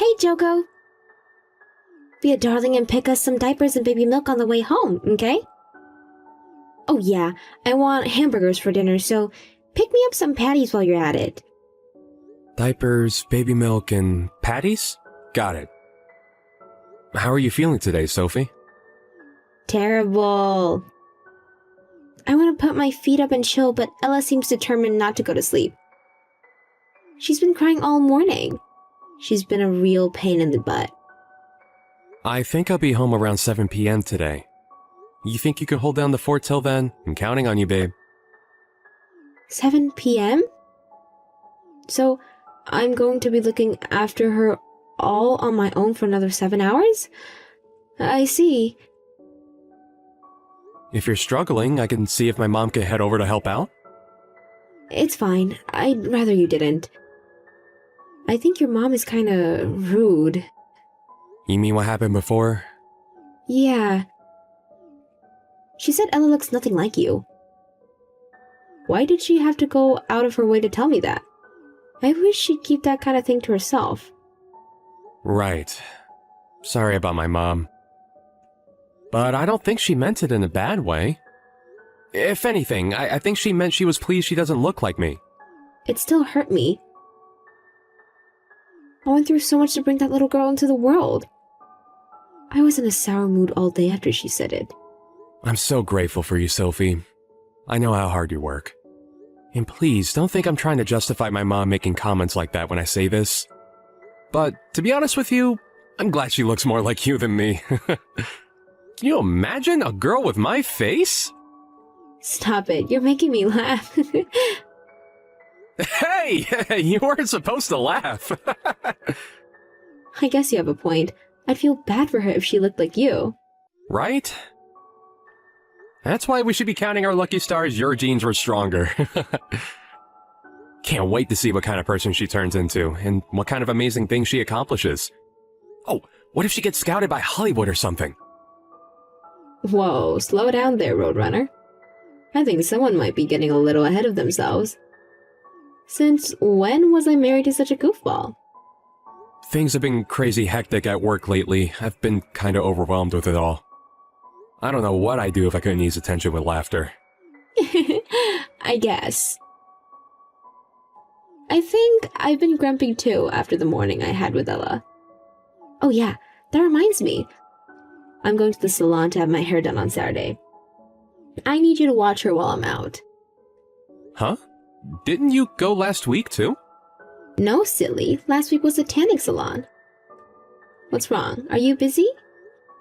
Hey, Joko. Be a darling and pick us some diapers and baby milk on the way home, okay? Oh yeah, I want hamburgers for dinner, so pick me up some patties while you're at it. Diapers, baby milk, and patties? Got it. How are you feeling today, Sophie? Terrible. I want to put my feet up and chill, but Ella seems determined not to go to sleep. She's been crying all morning. She's been a real pain in the butt. I think I'll be home around 7 p.m. today. You think you could hold down the fort till then? I'm counting on you, babe. 7 p.m.? So, I'm going to be looking after her all on my own for another 7 hours? I see. If you're struggling, I can see if my mom can head over to help out. It's fine. I'd rather you didn't. I think your mom is kinda rude. You mean what happened before? Yeah. She said Ella looks nothing like you. Why did she have to go out of her way to tell me that? I wish she'd keep that kind of thing to herself. Right. Sorry about my mom. But I don't think she meant it in a bad way. If anything, I think she meant she was pleased she doesn't look like me. It still hurt me. I went through so much to bring that little girl into the world. I was in a sour mood all day after she said it. I'm so grateful for you, Sophie. I know how hard you work. And please, don't think I'm trying to justify my mom making comments like that when I say this. But, to be honest with you, I'm glad she looks more like you than me. Can you imagine a girl with my face? Stop it, you're making me laugh. Hey! You weren't supposed to laugh. I guess you have a point. I'd feel bad for her if she looked like you. Right? That's why we should be counting our lucky stars your genes were stronger. Can't wait to see what kind of person she turns into, and what kind of amazing things she accomplishes. Oh, what if she gets scouted by Hollywood or something? Whoa, slow down there, Roadrunner. I think someone might be getting a little ahead of themselves. Since when was I married to such a goofball? Things have been crazy hectic at work lately. I've been kinda overwhelmed with it all. I don't know what I'd do if I couldn't use attention with laughter. I guess. I think I've been grumpy too after the morning I had with Ella. Oh yeah, that reminds me. I'm going to the salon to have my hair done on Saturday. I need you to watch her while I'm out. Huh? Didn't you go last week too? No, silly. Last week was a tanning salon. What's wrong? Are you busy?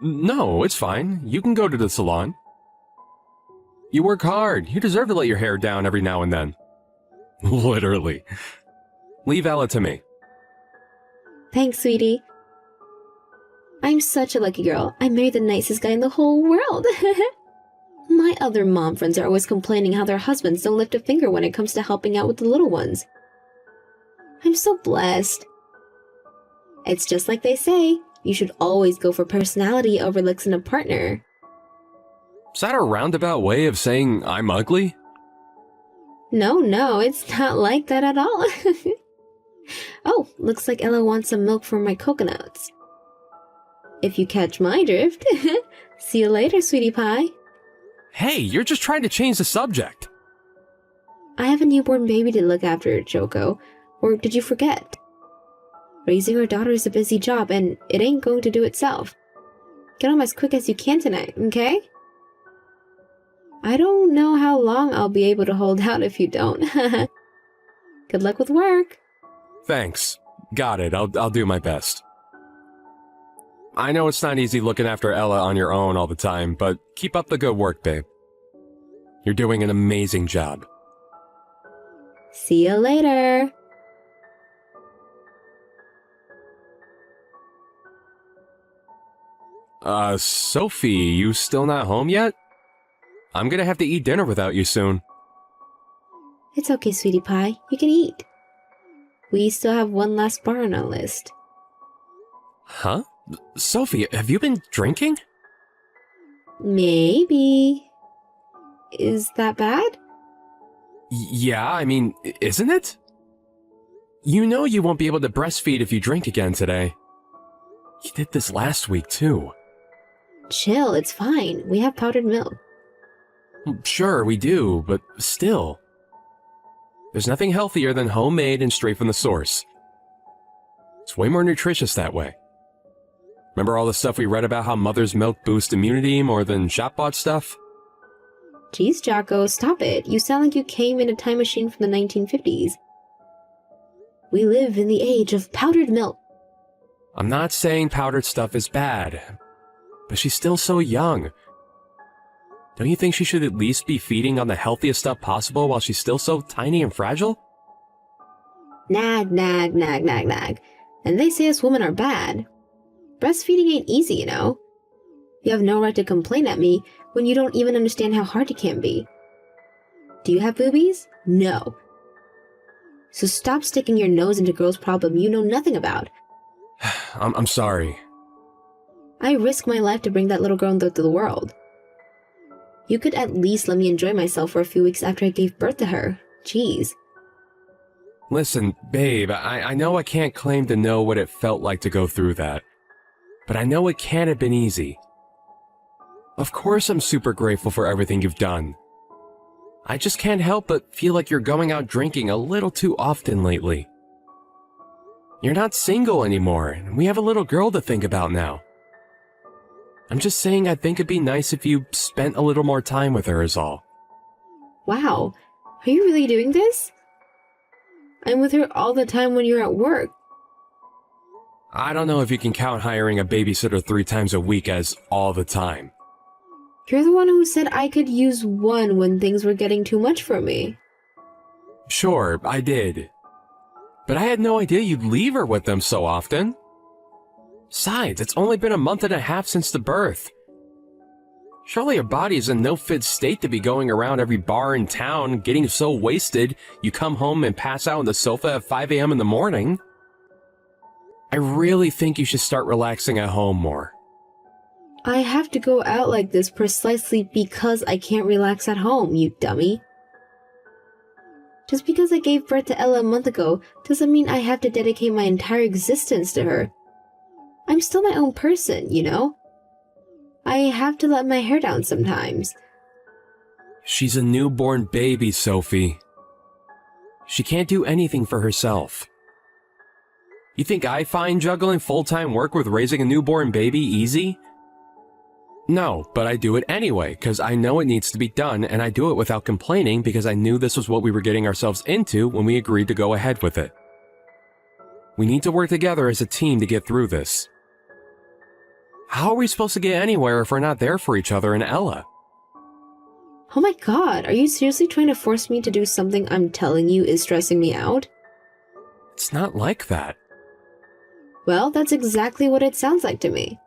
No, it's fine. You can go to the salon. You work hard. You deserve to let your hair down every now and then. Literally. Leave Ella to me. Thanks, sweetie. I'm such a lucky girl. I married the nicest guy in the whole world. My other mom friends are always complaining how their husbands don't lift a finger when it comes to helping out with the little ones. I'm so blessed. It's just like they say, you should always go for personality over looks in a partner. Is that a roundabout way of saying I'm ugly? No, it's not like that at all. Oh, looks like Ella wants some milk for my coconuts. If you catch my drift. See you later, sweetie pie. Hey, you're just trying to change the subject. I have a newborn baby to look after, Joko. Or did you forget? Raising our daughter is a busy job, and it ain't going to do itself. Get home as quick as you can tonight, okay? I don't know how long I'll be able to hold out if you don't. Good luck with work. Thanks. Got it. I'll do my best. I know it's not easy looking after Ella on your own all the time, but keep up the good work, babe. You're doing an amazing job. See you later. Sophie, you still not home yet? I'm gonna have to eat dinner without you soon. It's okay, sweetie pie. You can eat. We still have one last bar on our list. Huh? Sophie, have you been drinking? Maybe. Is that bad? Yeah, I mean, isn't it? You know you won't be able to breastfeed if you drink again today. You did this last week, too. Chill, it's fine. We have powdered milk. Sure, we do, but still. There's nothing healthier than homemade and straight from the source. It's way more nutritious that way. Remember all the stuff we read about how mother's milk boosts immunity more than shop-bought stuff? Jeez, Jocko, stop it. You sound like you came in a time machine from the 1950s. We live in the age of powdered milk. I'm not saying powdered stuff is bad, but she's still so young. Don't you think she should at least be feeding on the healthiest stuff possible while she's still so tiny and fragile? Nag, nag, nag, nag, nag. And they say us women are bad. Breastfeeding ain't easy, you know. You have no right to complain at me when you don't even understand how hard it can be. Do you have boobies? No. So stop sticking your nose into girls' problem you know nothing about. I'm sorry. I risked my life to bring that little girl into the world. You could at least let me enjoy myself for a few weeks after I gave birth to her. Jeez. Listen, babe, I know I can't claim to know what it felt like to go through that, but I know it can't have been easy. Of course I'm super grateful for everything you've done. I just can't help but feel like you're going out drinking a little too often lately. You're not single anymore, and we have a little girl to think about now. I'm just saying I think it'd be nice if you spent a little more time with her is all. Wow, are you really doing this? I'm with her all the time when you're at work. I don't know if you can count hiring a babysitter 3 times a week as all the time. You're the one who said I could use one when things were getting too much for me. Sure, I did. But I had no idea you'd leave her with them so often. Besides, it's only been a month and a half since the birth. Surely your body is in no fit state to be going around every bar in town, getting so wasted you come home and pass out on the sofa at 5 a.m. in the morning. I really think you should start relaxing at home more. I have to go out like this precisely because I can't relax at home, you dummy. Just because I gave birth to Ella a month ago doesn't mean I have to dedicate my entire existence to her. I'm still my own person, you know? I have to let my hair down sometimes. She's a newborn baby, Sophie. She can't do anything for herself. You think I find juggling full-time work with raising a newborn baby easy? No, but I do it anyway, because I know it needs to be done, and I do it without complaining because I knew this was what we were getting ourselves into when we agreed to go ahead with it. We need to work together as a team to get through this. How are we supposed to get anywhere if we're not there for each other and Ella? Oh my god, are you seriously trying to force me to do something I'm telling you is stressing me out? It's not like that. Well, that's exactly what it sounds like to me.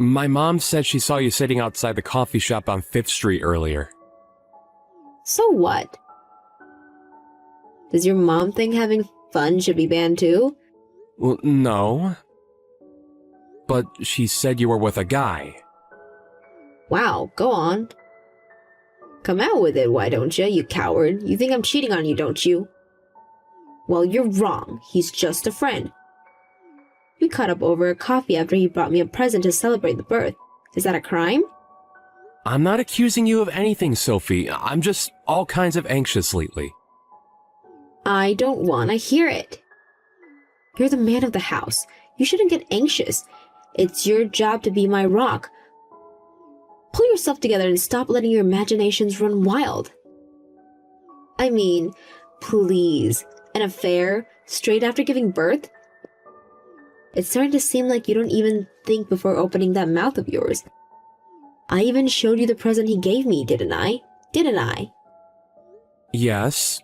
My mom said she saw you sitting outside the coffee shop on 5th Street earlier. So what? Does your mom think having fun should be banned too? Well, no. But she said you were with a guy. Wow, go on. Come out with it, why don't you coward? You think I'm cheating on you, don't you? Well, you're wrong. He's just a friend. We caught up over a coffee after he brought me a present to celebrate the birth. Is that a crime? I'm not accusing you of anything, Sophie. I'm just all kinds of anxious lately. I don't want to hear it. You're the man of the house. You shouldn't get anxious. It's your job to be my rock. Pull yourself together and stop letting your imaginations run wild. I mean, please, an affair straight after giving birth? It's starting to seem like you don't even think before opening that mouth of yours. I even showed you the present he gave me, didn't I? Didn't I? Yes.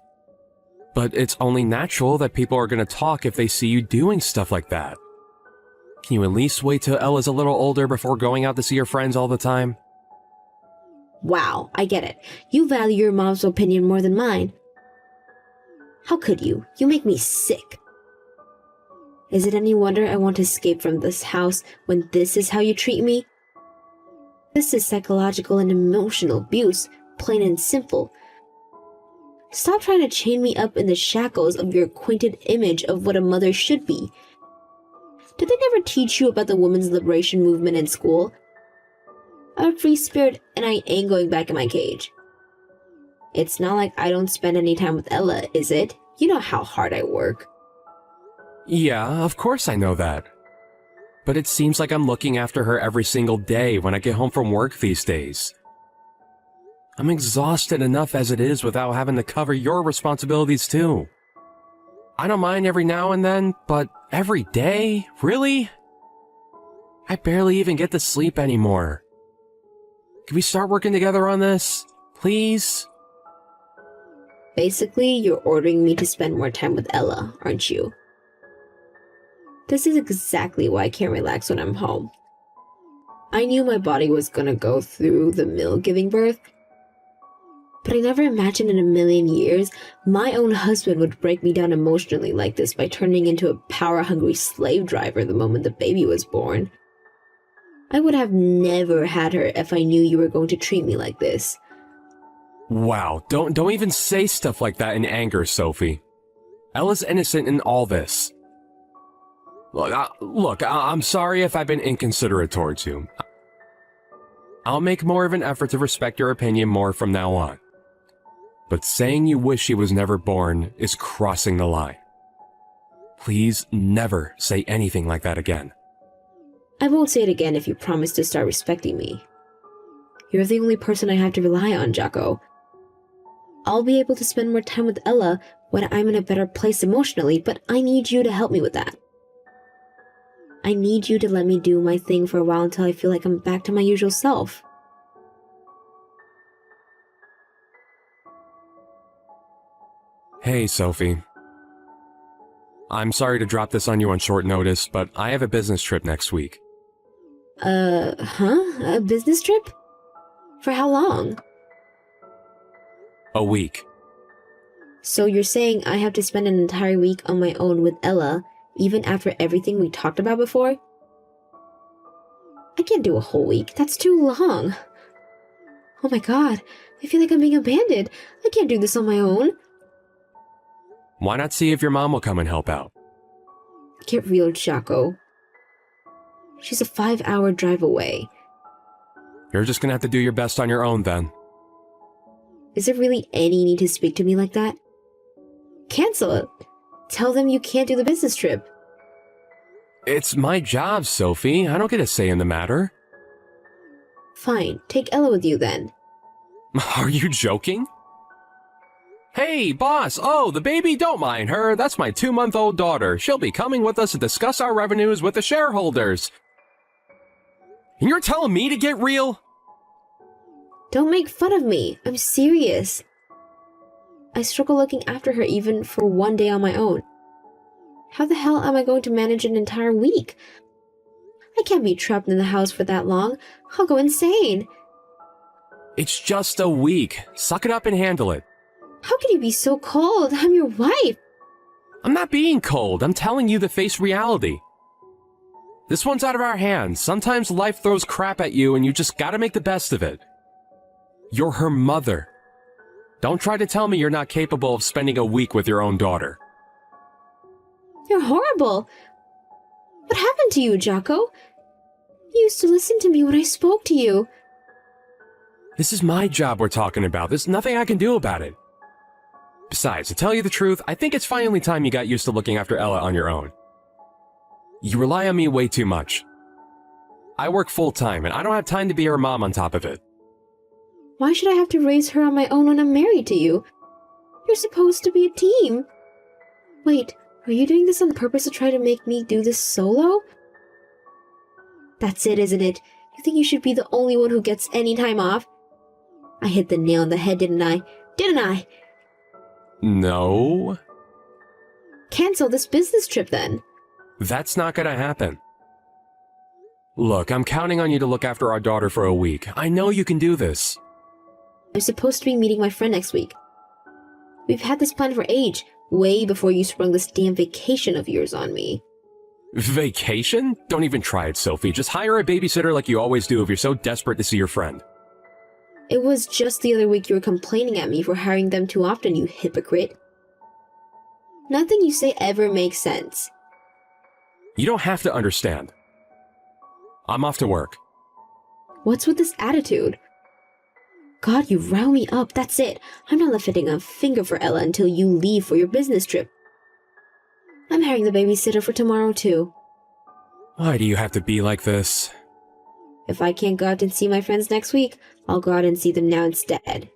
But it's only natural that people are going to talk if they see you doing stuff like that. Can you at least wait till Ella's a little older before going out to see her friends all the time? Wow, I get it. You value your mom's opinion more than mine. How could you? You make me sick. Is it any wonder I want to escape from this house when this is how you treat me? This is psychological and emotional abuse, plain and simple. Stop trying to chain me up in the shackles of your acquainted image of what a mother should be. Did they never teach you about the women's liberation movement in school? I'm a free spirit and I ain't going back in my cage. It's not like I don't spend any time with Ella, is it? You know how hard I work. Yeah, of course I know that. But it seems like I'm looking after her every single day when I get home from work these days. I'm exhausted enough as it is without having to cover your responsibilities too. I don't mind every now and then, but every day? Really? I barely even get to sleep anymore. Can we start working together on this? Please? Basically, you're ordering me to spend more time with Ella, aren't you? This is exactly why I can't relax when I'm home. I knew my body was gonna go through the mill giving birth, but I never imagined in a million years my own husband would break me down emotionally like this by turning into a power-hungry slave driver the moment the baby was born. I would have never had her if I knew you were going to treat me like this. Wow, don't even say stuff like that in anger, Sophie. Ella's innocent in all this. Look, I'm sorry if I've been inconsiderate towards you. I'll make more of an effort to respect your opinion more from now on. But saying you wish she was never born is crossing the line. Please never say anything like that again. I won't say it again if you promise to start respecting me. You're the only person I have to rely on, Jocko. I'll be able to spend more time with Ella when I'm in a better place emotionally, but I need you to help me with that. I need you to let me do my thing for a while until I feel like I'm back to my usual self. Hey, Sophie. I'm sorry to drop this on you on short notice, but I have a business trip next week. A business trip? For how long? A week. So you're saying I have to spend an entire week on my own with Ella, even after everything we talked about before? I can't do a whole week. That's too long. Oh my god, I feel like I'm being abandoned. I can't do this on my own. Why not see if your mom will come and help out? Get real, Jocko. She's a 5-hour drive away. You're just gonna have to do your best on your own then. Is there really any need to speak to me like that? Cancel it. Tell them you can't do the business trip. It's my job, Sophie. I don't get a say in the matter. Fine, take Ella with you then. Are you joking? Hey, boss! Oh, the baby, don't mind her. That's my 2-month-old daughter. She'll be coming with us to discuss our revenues with the shareholders. And you're telling me to get real? Don't make fun of me. I'm serious. I struggle looking after her even for one day on my own. How the hell am I going to manage an entire week? I can't be trapped in the house for that long. I'll go insane. It's just a week. Suck it up and handle it. How can you be so cold? I'm your wife. I'm not being cold. I'm telling you to face reality. This one's out of our hands. Sometimes life throws crap at you and you just gotta make the best of it. You're her mother. Don't try to tell me you're not capable of spending a week with your own daughter. You're horrible. What happened to you, Jocko? You used to listen to me when I spoke to you. This is my job we're talking about. There's nothing I can do about it. Besides, to tell you the truth, I think it's finally time you got used to looking after Ella on your own. You rely on me way too much. I work full-time, and I don't have time to be her mom on top of it. Why should I have to raise her on my own when I'm married to you? You're supposed to be a team. Wait, are you doing this on purpose to try to make me do this solo? That's it, isn't it? You think you should be the only one who gets any time off? I hit the nail on the head, didn't I? Didn't I? No. Cancel this business trip then. That's not gonna happen. Look, I'm counting on you to look after our daughter for a week. I know you can do this. I'm supposed to be meeting my friend next week. We've had this plan for age, way before you sprung this damn vacation of yours on me. Vacation? Don't even try it, Sophie. Just hire a babysitter like you always do if you're so desperate to see your friend. It was just the other week you were complaining at me for hiring them too often, you hypocrite. Nothing you say ever makes sense. You don't have to understand. I'm off to work. What's with this attitude? God, you rile me up, that's it. I'm not lifting a finger for Ella until you leave for your business trip. I'm hiring the babysitter for tomorrow too. Why do you have to be like this? If I can't go out and see my friends next week, I'll go out and see them now instead.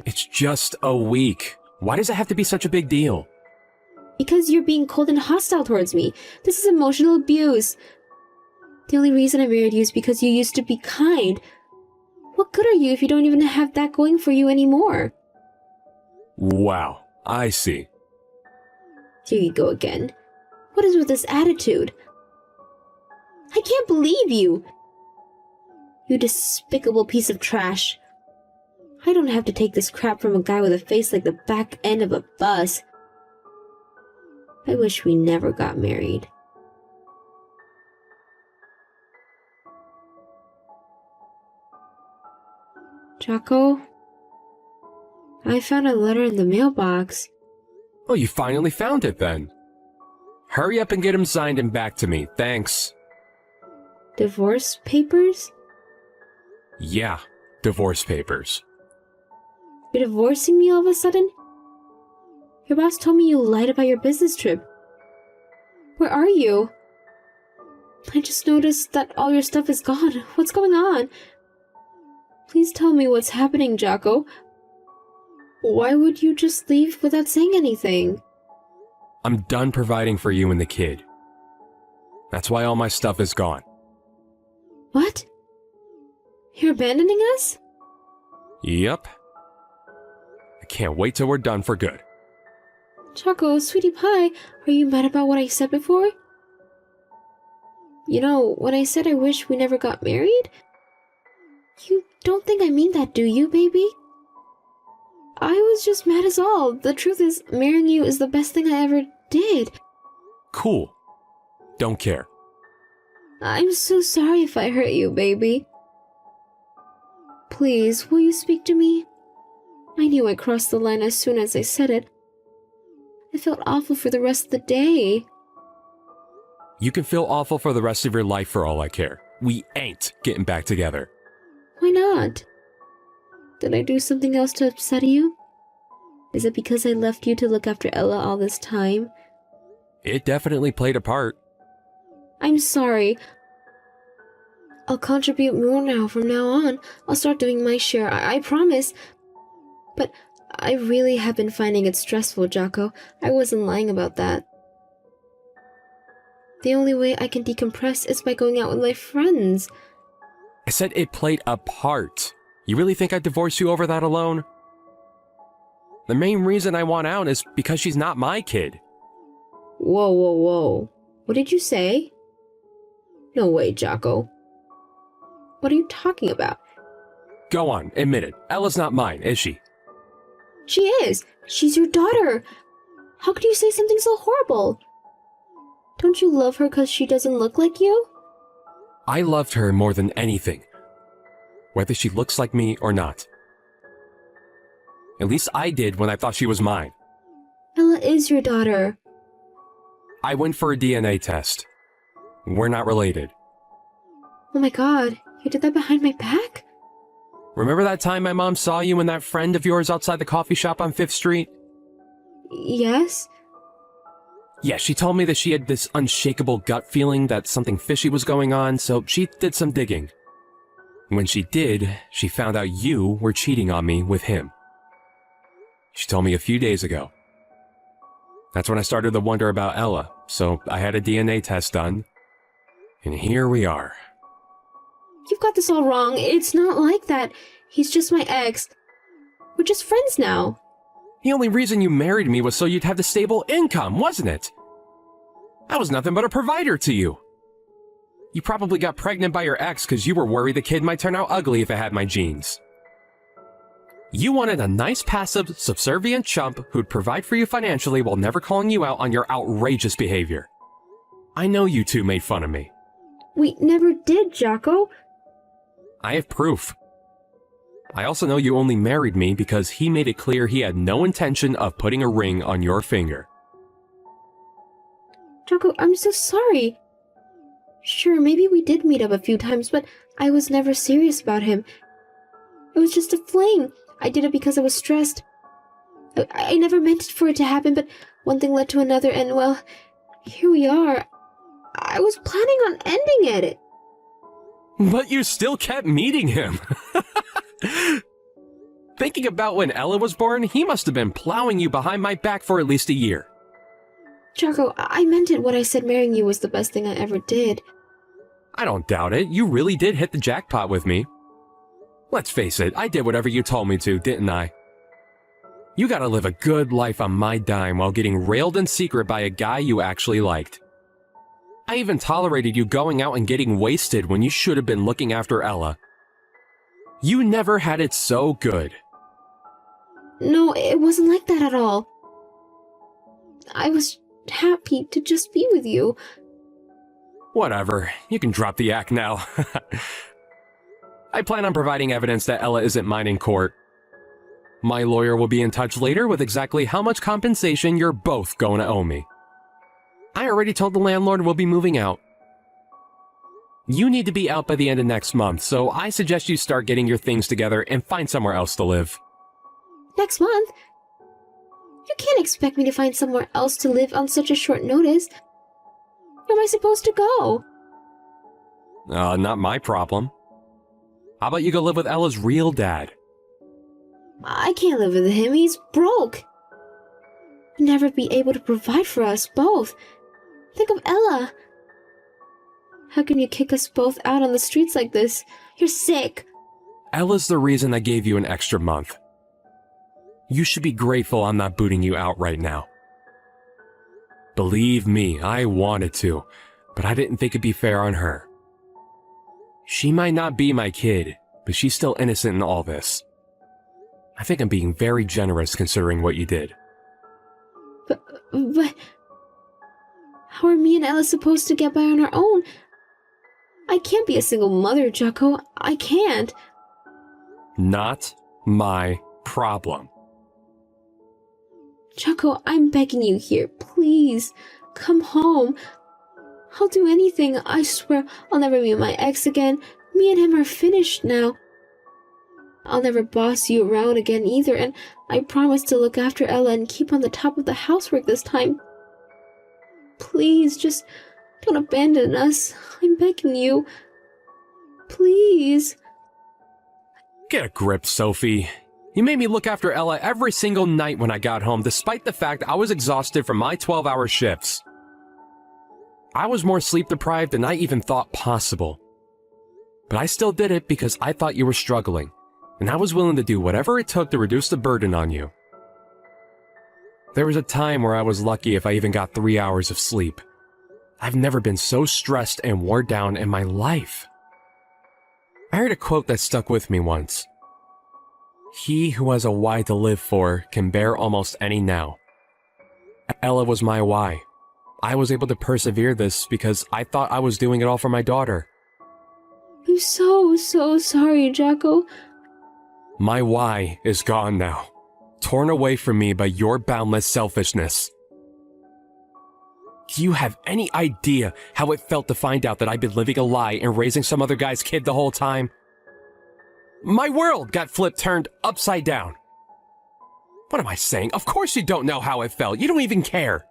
It's just a week. Why does it have to be such a big deal? Because you're being cold and hostile towards me. This is emotional abuse. The only reason I married you is because you used to be kind. What good are you if you don't even have that going for you anymore? Wow, I see. Here you go again. What is with this attitude? I can't believe you! You despicable piece of trash. I don't have to take this crap from a guy with a face like the back end of a bus. I wish we never got married. Jocko? I found a letter in the mailbox. Oh, you finally found it then. Hurry up and get him signed and back to me, thanks. Divorce papers? Yeah, divorce papers. You're divorcing me all of a sudden? Your boss told me you lied about your business trip. Where are you? I just noticed that all your stuff is gone. What's going on? Please tell me what's happening, Jocko. Why would you just leave without saying anything? I'm done providing for you and the kid. That's why all my stuff is gone. What? You're abandoning us? Yep. I can't wait till we're done for good. Jocko, sweetie pie, are you mad about what I said before? You know, when I said I wish we never got married? You don't think I mean that, do you, baby? I was just mad as all. The truth is, marrying you is the best thing I ever did. Cool. Don't care. I'm so sorry if I hurt you, baby. Please, will you speak to me? I knew I crossed the line as soon as I said it. I felt awful for the rest of the day. You can feel awful for the rest of your life for all I care. We ain't getting back together. Why not? Did I do something else to upset you? Is it because I left you to look after Ella all this time? It definitely played a part. I'm sorry. I'll contribute more now from now on. I'll start doing my share, I promise. But I really have been finding it stressful, Jocko. I wasn't lying about that. The only way I can decompress is by going out with my friends. I said it played a part. You really think I'd divorce you over that alone? The main reason I want out is because she's not my kid. Whoa, whoa, whoa. What did you say? No way, Jocko. What are you talking about? Go on, admit it. Ella's not mine, is she? She is. She's your daughter. How could you say something so horrible? Don't you love her because she doesn't look like you? I loved her more than anything. Whether she looks like me or not. At least I did when I thought she was mine. Ella is your daughter. I went for a DNA test. We're not related. Oh my god, you did that behind my back? Remember that time my mom saw you and that friend of yours outside the coffee shop on 5th Street? Yes? Yeah, she told me that she had this unshakable gut feeling that something fishy was going on, so she did some digging. When she did, she found out you were cheating on me with him. She told me a few days ago. That's when I started to wonder about Ella, so I had a DNA test done. And here we are. You've got this all wrong. It's not like that. He's just my ex. We're just friends now. The only reason you married me was so you'd have the stable income, wasn't it? I was nothing but a provider to you. You probably got pregnant by your ex because you were worried the kid might turn out ugly if it had my genes. You wanted a nice, passive, subservient chump who'd provide for you financially while never calling you out on your outrageous behavior. I know you two made fun of me. We never did, Jocko. I have proof. I also know you only married me because he made it clear he had no intention of putting a ring on your finger. Jocko, I'm so sorry. Sure, maybe we did meet up a few times, but I was never serious about him. It was just a fling. I did it because I was stressed. I never meant for it to happen, but one thing led to another, and well, here we are. I was planning on ending it. But you still kept meeting him. Thinking about when Ella was born, he must have been plowing you behind my back for at least a year. Jocko, I meant it when I said marrying you was the best thing I ever did. I don't doubt it. You really did hit the jackpot with me. Let's face it, I did whatever you told me to, didn't I? You gotta live a good life on my dime while getting railed in secret by a guy you actually liked. I even tolerated you going out and getting wasted when you should have been looking after Ella. You never had it so good. No, it wasn't like that at all. I was happy to just be with you. Whatever, you can drop the act now. I plan on providing evidence that Ella isn't mine in court. My lawyer will be in touch later with exactly how much compensation you're both going to owe me. I already told the landlord we'll be moving out. You need to be out by the end of next month, so I suggest you start getting your things together and find somewhere else to live. Next month? You can't expect me to find somewhere else to live on such a short notice. Where am I supposed to go? Not my problem. How about you go live with Ella's real dad? I can't live with him, he's broke. He'd never be able to provide for us both. Think of Ella. How can you kick us both out on the streets like this? You're sick. Ella's the reason I gave you an extra month. You should be grateful I'm not booting you out right now. Believe me, I wanted to, but I didn't think it'd be fair on her. She might not be my kid, but she's still innocent in all this. I think I'm being very generous considering what you did. But how are me and Ella supposed to get by on our own? I can't be a single mother, Jocko. I can't. Not my problem. Jocko, I'm begging you here. Please, come home. I'll do anything. I swear I'll never meet my ex again. Me and him are finished now. I'll never boss you around again either, and I promise to look after Ella and keep on the top of the housework this time. Please, just don't abandon us. I'm begging you. Please. Get a grip, Sophie. You made me look after Ella every single night when I got home, despite the fact I was exhausted from my 12-hour shifts. I was more sleep-deprived than I even thought possible. But I still did it because I thought you were struggling, and I was willing to do whatever it took to reduce the burden on you. There was a time where I was lucky if I even got 3 hours of sleep. I've never been so stressed and worn down in my life. I heard a quote that stuck with me once. He who has a why to live for can bear almost any now. Ella was my why. I was able to persevere this because I thought I was doing it all for my daughter. I'm so sorry, Jocko. My why is gone now, torn away from me by your boundless selfishness. Do you have any idea how it felt to find out that I'd been living a lie and raising some other guy's kid the whole time? My world got turned upside down. What am I saying? Of course you don't know how it felt. You don't even care.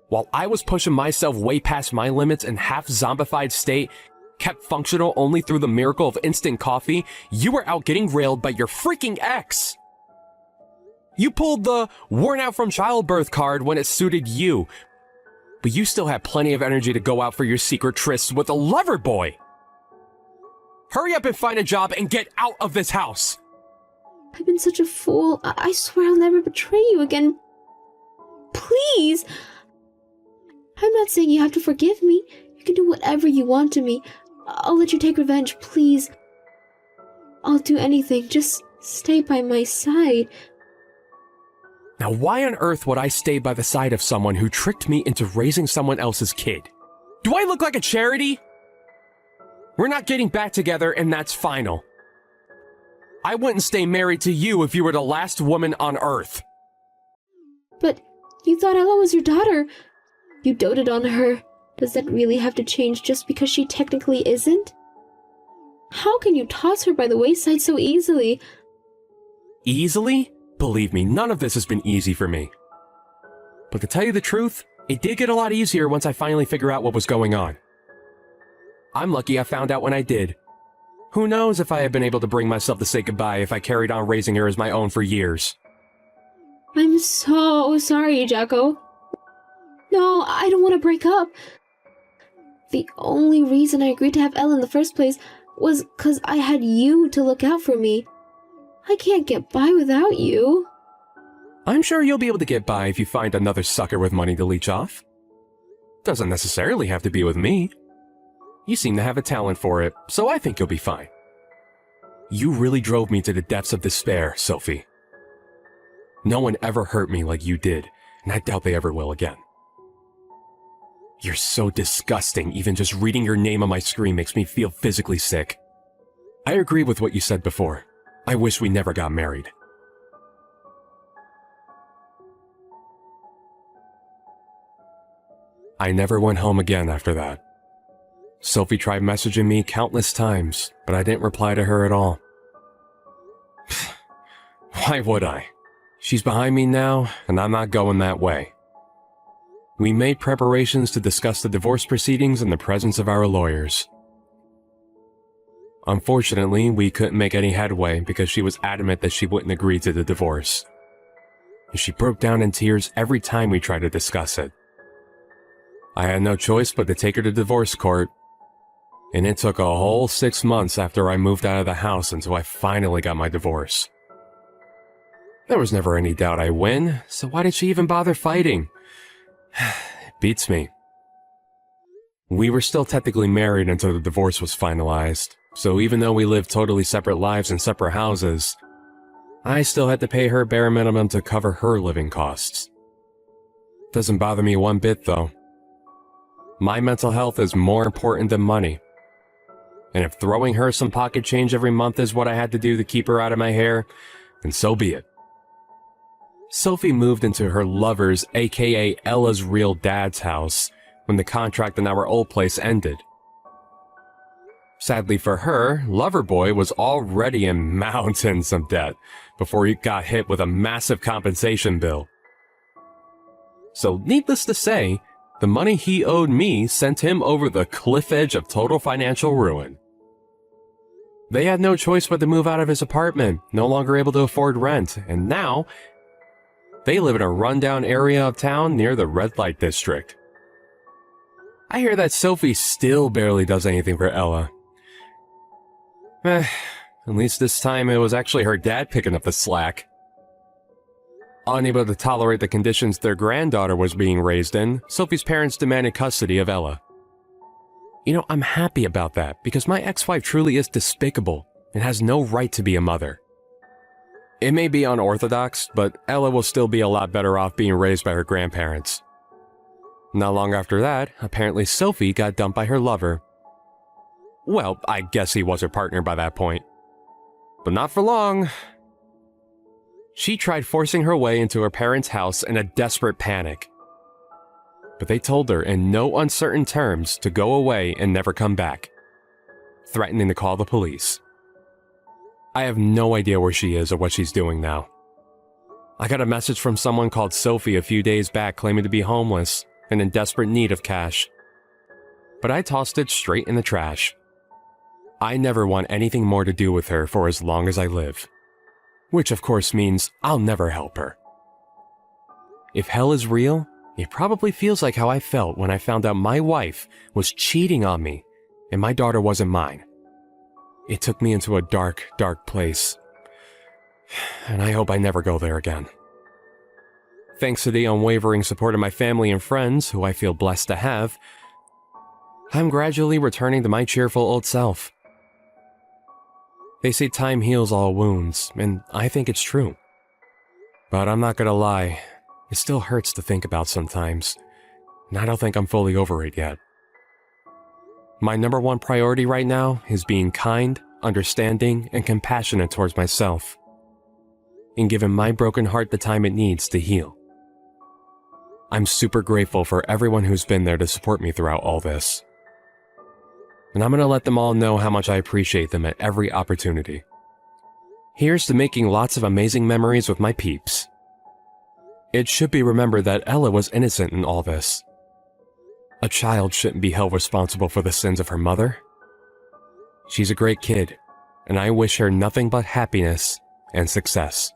While I was pushing myself way past my limits in half-zombified state, kept functional only through the miracle of instant coffee, you were out getting railed by your freaking ex. You pulled the worn out from childbirth card when it suited you, but you still had plenty of energy to go out for your secret trysts with a lover boy. Hurry up and find a job and get out of this house. I've been such a fool. I swear I'll never betray you again. Please. I'm not saying you have to forgive me. You can do whatever you want to me. I'll let you take revenge, please. I'll do anything. Just stay by my side. Now, why on earth would I stay by the side of someone who tricked me into raising someone else's kid? Do I look like a charity? We're not getting back together, and that's final. I wouldn't stay married to you if you were the last woman on Earth. But you thought Ella was your daughter. You doted on her. Does that really have to change just because she technically isn't? How can you toss her by the wayside so easily? Easily? Believe me, none of this has been easy for me. But to tell you the truth, it did get a lot easier once I finally figured out what was going on. I'm lucky I found out when I did. Who knows if I had been able to bring myself to say goodbye if I carried on raising her as my own for years. I'm so sorry, Jacko. No, I don't want to break up. The only reason I agreed to have Ella in the first place was 'cause I had you to look out for me. I can't get by without you. I'm sure you'll be able to get by if you find another sucker with money to leech off. Doesn't necessarily have to be with me. You seem to have a talent for it, so I think you'll be fine. You really drove me to the depths of despair, Sophie. No one ever hurt me like you did, and I doubt they ever will again. You're so disgusting, even just reading your name on my screen makes me feel physically sick. I agree with what you said before. I wish we never got married. I never went home again after that. Sophie tried messaging me countless times, but I didn't reply to her at all. Why would I? She's behind me now, and I'm not going that way. We made preparations to discuss the divorce proceedings in the presence of our lawyers. Unfortunately, we couldn't make any headway because she was adamant that she wouldn't agree to the divorce. She broke down in tears every time we tried to discuss it. I had no choice but to take her to divorce court, and it took a whole 6 months after I moved out of the house until I finally got my divorce. There was never any doubt I'd win, so why did she even bother fighting? It beats me. We were still technically married until the divorce was finalized, so even though we lived totally separate lives in separate houses, I still had to pay her bare minimum to cover her living costs. Doesn't bother me one bit though. My mental health is more important than money. And if throwing her some pocket change every month is what I had to do to keep her out of my hair, then so be it. Sophie moved into her lover's, aka Ella's real dad's house, when the contract in our old place ended. Sadly for her, Loverboy was already in mountains of debt before he got hit with a massive compensation bill. So needless to say, the money he owed me sent him over the cliff edge of total financial ruin. They had no choice but to move out of his apartment, no longer able to afford rent, and now they live in a rundown area of town near the red light district. I hear that Sophie still barely does anything for Ella. At least this time it was actually her dad picking up the slack. Unable to tolerate the conditions their granddaughter was being raised in, Sophie's parents demanded custody of Ella. You know, I'm happy about that because my ex-wife truly is despicable and has no right to be a mother. It may be unorthodox, but Ella will still be a lot better off being raised by her grandparents. Not long after that, apparently Sophie got dumped by her lover. Well, I guess he was her partner by that point. But not for long. She tried forcing her way into her parents' house in a desperate panic. But they told her in no uncertain terms to go away and never come back, threatening to call the police. I have no idea where she is or what she's doing now. I got a message from someone called Sophie a few days back claiming to be homeless and in desperate need of cash. But I tossed it straight in the trash. I never want anything more to do with her for as long as I live. Which of course means I'll never help her. If hell is real, it probably feels like how I felt when I found out my wife was cheating on me and my daughter wasn't mine. It took me into a dark, dark place. And I hope I never go there again. Thanks to the unwavering support of my family and friends, who I feel blessed to have, I'm gradually returning to my cheerful old self. They say time heals all wounds, and I think it's true. But I'm not gonna lie, it still hurts to think about sometimes, and I don't think I'm fully over it yet. My number one priority right now is being kind, understanding, and compassionate towards myself, and giving my broken heart the time it needs to heal. I'm super grateful for everyone who's been there to support me throughout all this. And I'm gonna let them all know how much I appreciate them at every opportunity. Here's to making lots of amazing memories with my peeps. It should be remembered that Ella was innocent in all this. A child shouldn't be held responsible for the sins of her mother. She's a great kid, and I wish her nothing but happiness and success.